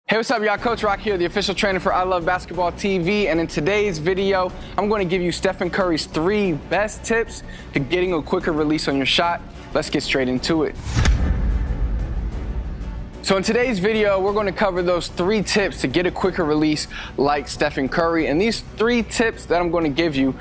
Hey, what's up, y'all? Coach Rock here, the official trainer for I Love Basketball TV, and in today's video, I'm going to give you Stephen Curry's 3 best tips to getting a quicker release on your shot. Let's get straight into it. So in today's video, we're going to cover those 3 tips to get a quicker release like Stephen Curry. And these 3 tips that I'm going to give you,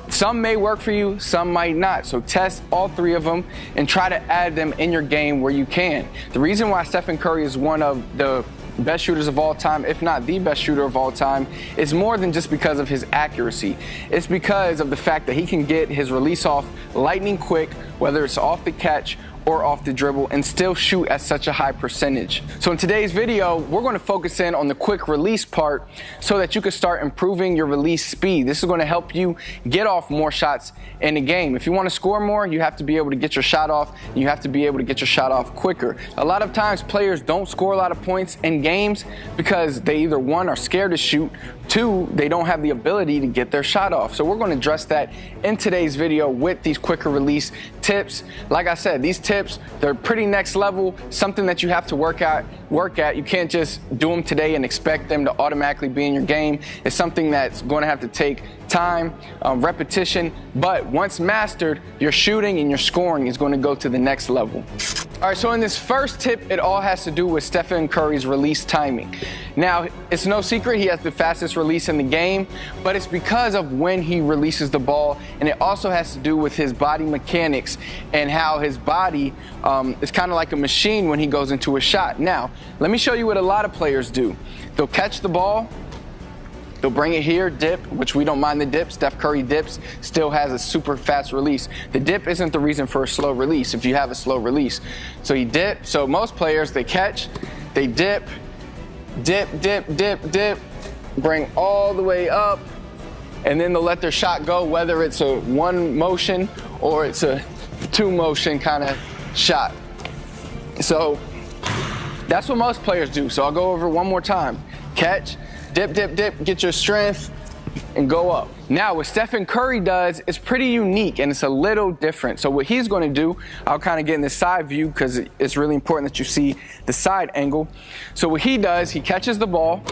some may work for you, some might not. So test all 3 of them and try to add them in your game where you can. The reason why Stephen Curry is one of the best shooters of all time, if not the best shooter of all time, is more than just because of his accuracy. It's because of the fact that he can get his release off lightning quick, whether it's off the catch or off the dribble, and still shoot at such a high percentage. So in today's video, we're going to focus in on the quick release part so that you can start improving your release speed. This is going to help you get off more shots in the game. If you want to score more, you have to be able to get your shot off, and you have to be able to get your shot off quicker. A lot of times players don't score a lot of points in games because they either 1 are scared to shoot, 2 they don't have the ability to get their shot off. So we're going to address that in today's video with these quicker release tips. Like I said, these tips, they're pretty next level, something that you have to work at. You can't just do them today and expect them to automatically be in your game. It's something that's going to have to take time, repetition, but once mastered, your shooting and your scoring is going to go to the next level. All right, so in this first tip, it all has to do with Stephen Curry's release timing. Now, it's no secret he has the fastest release in the game, but it's because of when he releases the ball, and it also has to do with his body mechanics and how his body is kind of like a machine when he goes into a shot. Now, let me show you what a lot of players do. They'll catch the ball, they'll bring it here, dip, which we don't mind the dip. Steph Curry dips, still has a super fast release. The dip isn't the reason for a slow release if you have a slow release. So he dips. So most players, they catch, they dip, bring all the way up, and then they'll let their shot go, whether it's a 1 motion or it's a 2 motion kind of shot. So that's what most players do. So I'll go over one more time. Catch, dip, get your strength, and go up. Now, what Stephen Curry does is pretty unique, and it's a little different. So what he's going to do, I'll kind of get in the side view because it's really important that you see the side angle. So what he does, he catches the ball.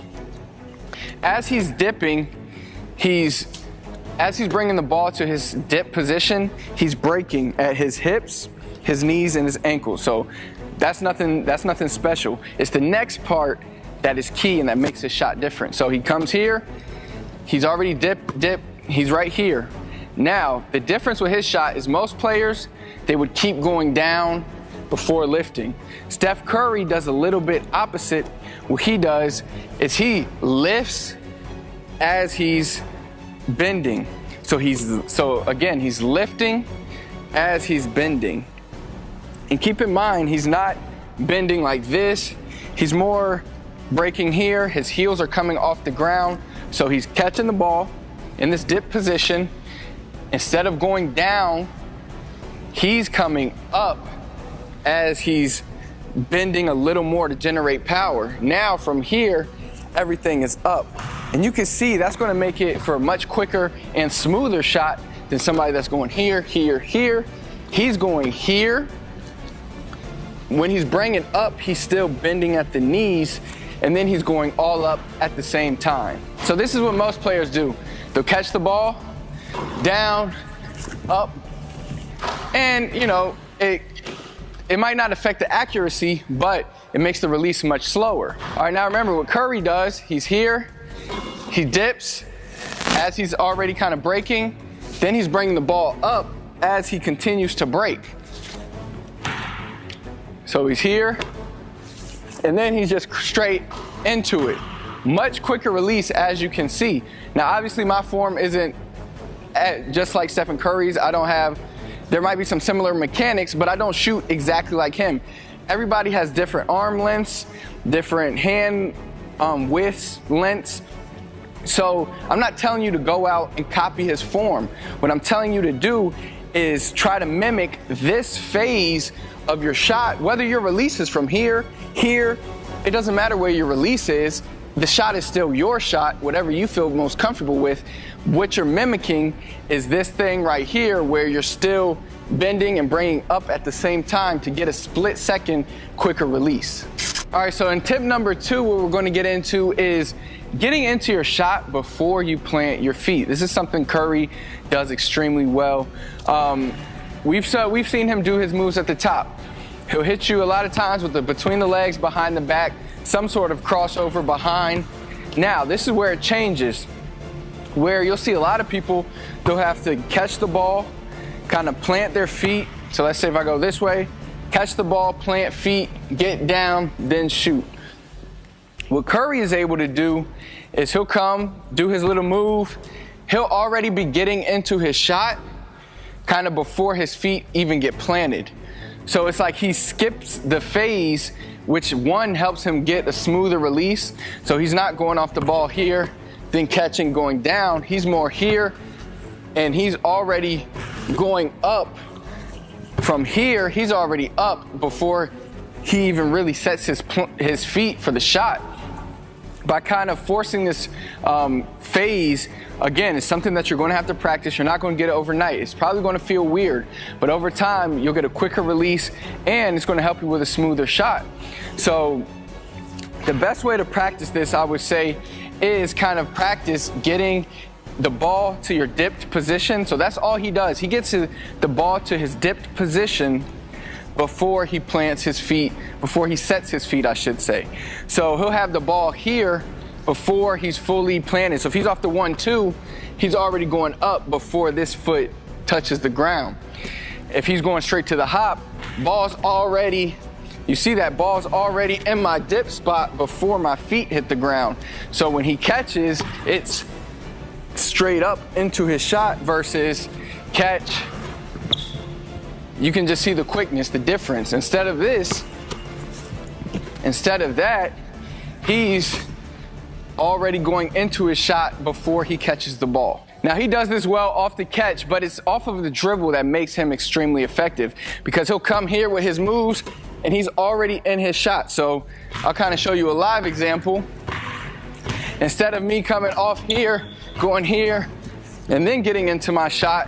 As he's dipping, as he's bringing the ball to his dip position, he's breaking at his hips, his knees, and his ankles. So that's nothing special. It's the next part that is key and that makes his shot different. So he comes here, he's already dip, he's right here. Now, the difference with his shot is most players, they would keep going down before lifting. Steph Curry does a little bit opposite. What he does is he lifts as he's bending. So again, he's lifting as he's bending. And keep in mind, he's not bending like this. He's more breaking here. His heels are coming off the ground. So he's catching the ball in this dip position. Instead of going down, he's coming up as he's bending a little more to generate power. Now from here, everything is up. And you can see that's going to make it for a much quicker and smoother shot than somebody that's going here, here, here. He's going here. When he's bringing up, he's still bending at the knees, and then he's going all up at the same time. So this is what most players do. They'll catch the ball, down, up, and it might not affect the accuracy, but it makes the release much slower. All right, now remember what Curry does. He's here, he dips as he's already kind of breaking, then he's bringing the ball up as he continues to break. So he's here, and then he's just straight into it. Much quicker release, as you can see. Now, obviously, my form isn't just like Stephen Curry's. There might be some similar mechanics, but I don't shoot exactly like him. Everybody has different arm lengths, different hand widths, lengths. So I'm not telling you to go out and copy his form. What I'm telling you to do is try to mimic this phase of your shot, whether your release is from here, it doesn't matter where your release is. The shot is still your shot, whatever you feel most comfortable with. What you're mimicking is this thing right here where you're still bending and bringing up at the same time to get a split second quicker release. All right, so in tip number 2, what we're going to get into is getting into your shot before you plant your feet. This is something Curry does extremely well. We've seen him do his moves at the top. He'll hit you a lot of times with the between the legs, behind the back, some sort of crossover behind. Now, this is where it changes, where you'll see a lot of people, they'll have to catch the ball, kind of plant their feet. So let's say if I go this way, catch the ball, plant feet, get down, then shoot. What Curry is able to do is he'll come, do his little move. He'll already be getting into his shot kind of before his feet even get planted. So it's like he skips the phase, which one helps him get a smoother release. So he's not going off the ball here, then catching, going down. He's more here, and he's already going up. From here, he's already up before he even really sets his feet for the shot. By kind of forcing this phase, again, it's something that you're going to have to practice. You're not going to get it overnight. It's probably going to feel weird, but over time, you'll get a quicker release, and it's going to help you with a smoother shot. So the best way to practice this, I would say, is kind of practice getting the ball to your dipped position. So that's all he does. He gets the ball to his dipped position before he plants his feet, before he sets his feet, I should say. So he'll have the ball here before he's fully planted. So if he's off the 1-2, he's already going up before this foot touches the ground. If he's going straight to the hop, ball's already, you see that ball's already in my dip spot before my feet hit the ground. So when he catches, it's straight up into his shot versus catch. You can just see the quickness, the difference. Instead of that, he's already going into his shot before he catches the ball. Now, he does this well off the catch, but it's off of the dribble that makes him extremely effective, because he'll come here with his moves and he's already in his shot. So I'll kind of show you a live example. Instead of me coming off here, going here, and then getting into my shot,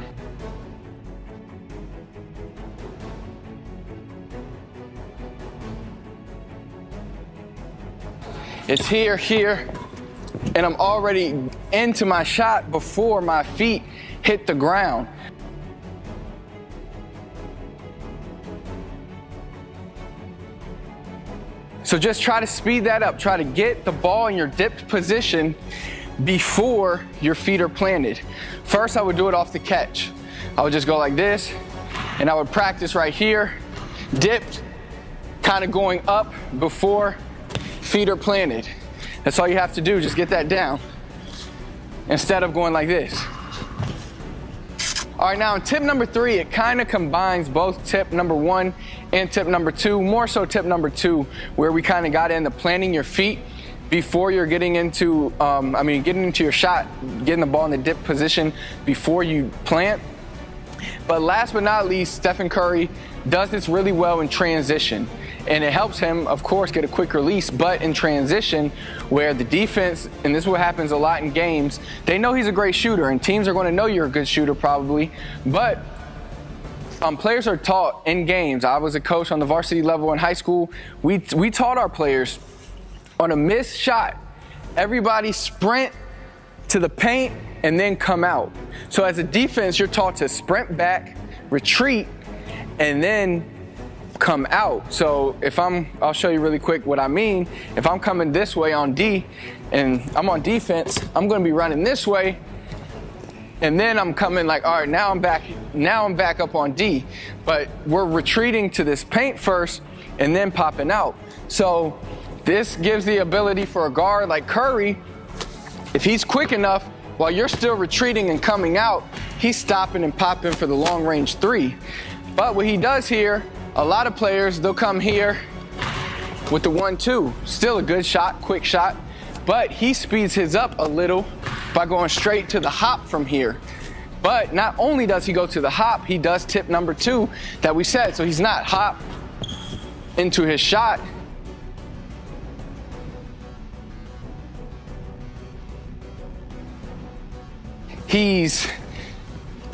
it's here, here, and I'm already into my shot before my feet hit the ground. So just try to speed that up. Try to get the ball in your dipped position before your feet are planted. First, I would do it off the catch. I would just go like this, and I would practice right here, dipped, kind of going up before feet are planted. That's all you have to do, just get that down, instead of going like this. All right, now in tip number 3, it kind of combines both tip number 1 and tip number 2, more so tip number 2, where we kind of got into planting your feet before you're getting into, getting into your shot, getting the ball in the dip position before you plant. But last but not least, Stephen Curry does this really well in transition. And it helps him, of course, get a quick release, but in transition, where the defense, and this is what happens a lot in games, they know he's a great shooter, and teams are going to know you're a good shooter probably, but players are taught in games. I was a coach on the varsity level in high school. We taught our players, on a missed shot, everybody sprint to the paint and then come out. So as a defense, you're taught to sprint back, retreat, and then come out. So if I'll show you really quick what I mean. If I'm coming this way on D and I'm on defense, I'm going to be running this way, and then I'm coming like, all right, now I'm back up on D. But we're retreating to this paint first and then popping out. So this gives the ability for a guard like Curry, if he's quick enough, while you're still retreating and coming out, he's stopping and popping for the long range 3. But what he does here, a lot of players, they'll come here with the 1-2. Still a good shot, quick shot, but he speeds his up a little by going straight to the hop from here. But not only does he go to the hop, he does tip number 2 that we said. So he's not hop into his shot. He's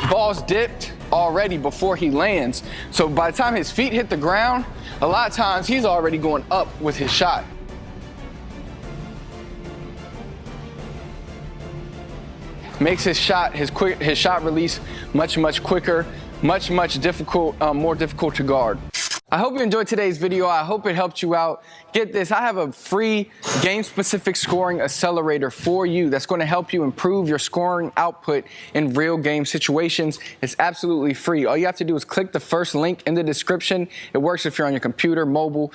ball's dipped, already before he lands. So by the time his feet hit the ground, a lot of times he's already going up with his shot. Makes his shot release much quicker, much more difficult to guard. I hope you enjoyed today's video. I hope it helped you out. Get this, I have a free game-specific scoring accelerator for you that's going to help you improve your scoring output in real game situations. It's absolutely free. All you have to do is click the first link in the description. It works if you're on your computer, mobile,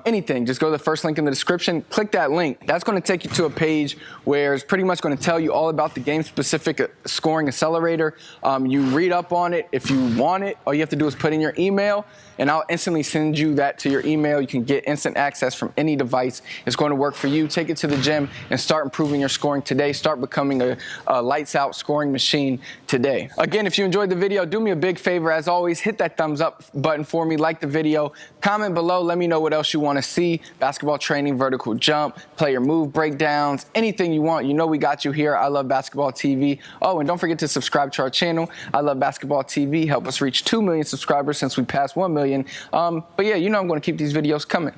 anything. Just go to the first link in the description, click that link. That's going to take you to a page where it's pretty much going to tell you all about the game-specific scoring accelerator. You read up on it. If you want it, all you have to do is put in your email, and I'll instantly send you that to your email. You can get instant access from any device. It's going to work for you. Take it to the gym and start improving your scoring today. Start becoming a lights-out scoring machine today. Again, if you enjoyed the video, do me a big favor. As always, hit that thumbs up button for me. Like the video. Comment below. Let me know what else you want to see. Basketball training, vertical jump, player move breakdowns, anything you want. You know we got you here. I Love Basketball TV. Oh, and don't forget to subscribe to our channel. I Love Basketball TV. Help us reach 2 million subscribers since we passed 1 million. But yeah, you know I'm going to keep these videos coming.